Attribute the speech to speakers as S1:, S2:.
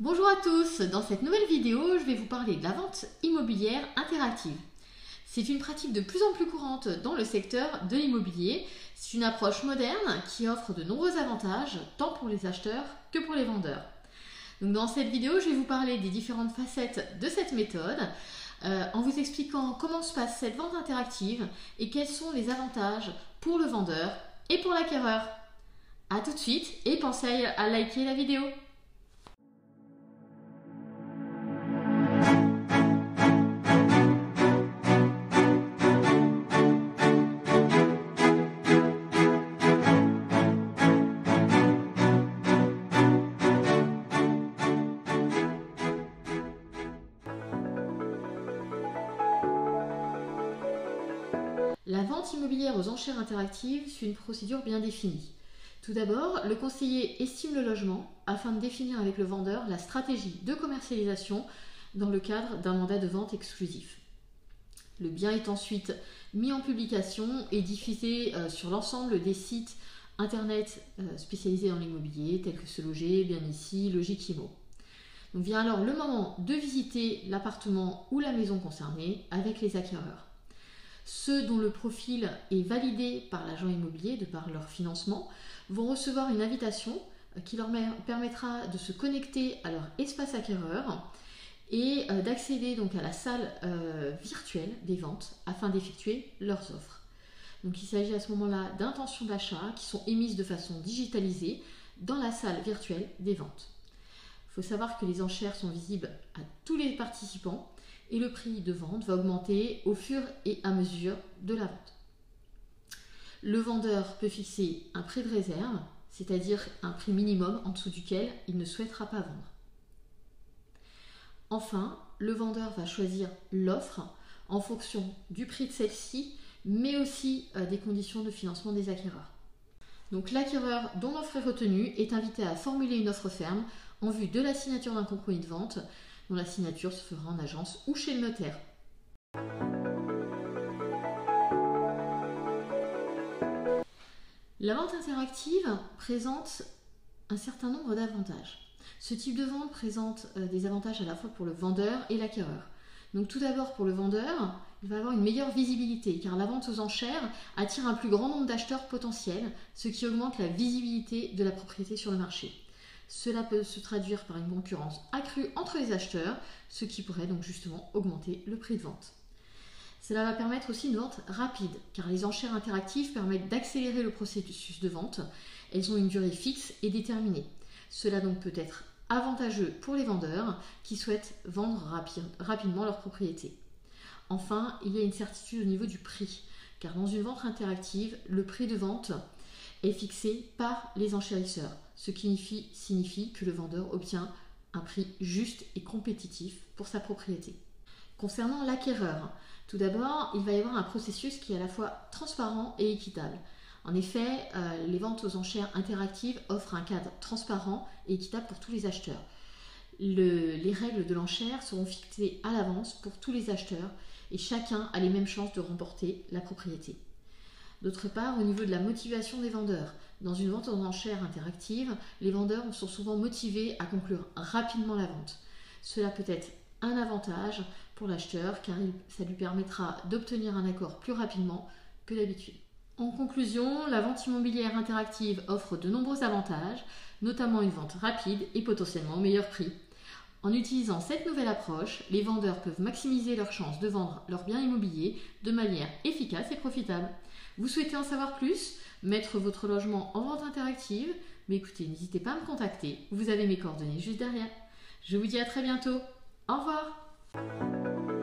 S1: Bonjour à tous, dans cette nouvelle vidéo, je vais vous parler de la vente immobilière interactive. C'est une pratique de plus en plus courante dans le secteur de l'immobilier. C'est une approche moderne qui offre de nombreux avantages, tant pour les acheteurs que pour les vendeurs. Donc dans cette vidéo, je vais vous parler des différentes facettes de cette méthode, en vous expliquant comment se passe cette vente interactive et quels sont les avantages pour le vendeur et pour l'acquéreur. A tout de suite et pensez à liker la vidéo. La vente immobilière aux enchères interactives suit une procédure bien définie. Tout d'abord, le conseiller estime le logement afin de définir avec le vendeur la stratégie de commercialisation dans le cadre d'un mandat de vente exclusif. Le bien est ensuite mis en publication et diffusé sur l'ensemble des sites internet spécialisés dans l'immobilier, tels que Se Loger, Bien Ici, Logikimo. Donc vient alors le moment de visiter l'appartement ou la maison concernée avec les acquéreurs. Ceux dont le profil est validé par l'agent immobilier de par leur financement vont recevoir une invitation qui leur permettra de se connecter à leur espace acquéreur et d'accéder donc à la salle virtuelle des ventes afin d'effectuer leurs offres. Donc il s'agit à ce moment-là d'intentions d'achat qui sont émises de façon digitalisée dans la salle virtuelle des ventes. Il faut savoir que les enchères sont visibles à tous les participants et le prix de vente va augmenter au fur et à mesure de la vente. Le vendeur peut fixer un prix de réserve, c'est-à-dire un prix minimum en dessous duquel il ne souhaitera pas vendre. Enfin, le vendeur va choisir l'offre en fonction du prix de celle-ci, mais aussi des conditions de financement des acquéreurs. Donc l'acquéreur dont l'offre est retenue est invité à formuler une offre ferme en vue de la signature d'un compromis de vente, dont la signature se fera en agence ou chez le notaire. La vente interactive présente un certain nombre d'avantages. Ce type de vente présente des avantages à la fois pour le vendeur et l'acquéreur. Donc tout d'abord pour le vendeur, il va avoir une meilleure visibilité car la vente aux enchères attire un plus grand nombre d'acheteurs potentiels, ce qui augmente la visibilité de la propriété sur le marché. Cela peut se traduire par une concurrence accrue entre les acheteurs, ce qui pourrait donc justement augmenter le prix de vente. Cela va permettre aussi une vente rapide, car les enchères interactives permettent d'accélérer le processus de vente. Elles ont une durée fixe et déterminée. Cela donc peut être avantageux pour les vendeurs qui souhaitent vendre rapidement leur propriété. Enfin, il y a une certitude au niveau du prix, car dans une vente interactive, le prix de vente est fixé par les enchérisseurs, ce qui signifie que le vendeur obtient un prix juste et compétitif pour sa propriété. Concernant l'acquéreur, tout d'abord, il va y avoir un processus qui est à la fois transparent et équitable. En effet, les ventes aux enchères interactives offrent un cadre transparent et équitable pour tous les acheteurs. Les règles de l'enchère seront fixées à l'avance pour tous les acheteurs et chacun a les mêmes chances de remporter la propriété. D'autre part, au niveau de la motivation des vendeurs, dans une vente aux enchères interactive, les vendeurs sont souvent motivés à conclure rapidement la vente. Cela peut être un avantage pour l'acheteur car ça lui permettra d'obtenir un accord plus rapidement que d'habitude. En conclusion, la vente immobilière interactive offre de nombreux avantages, notamment une vente rapide et potentiellement au meilleur prix. En utilisant cette nouvelle approche, les vendeurs peuvent maximiser leurs chances de vendre leurs biens immobiliers de manière efficace et profitable. Vous souhaitez en savoir plus? Mettre votre logement en vente interactive? Mais écoutez, n'hésitez pas à me contacter. Vous avez mes coordonnées juste derrière. Je vous dis à très bientôt. Au revoir.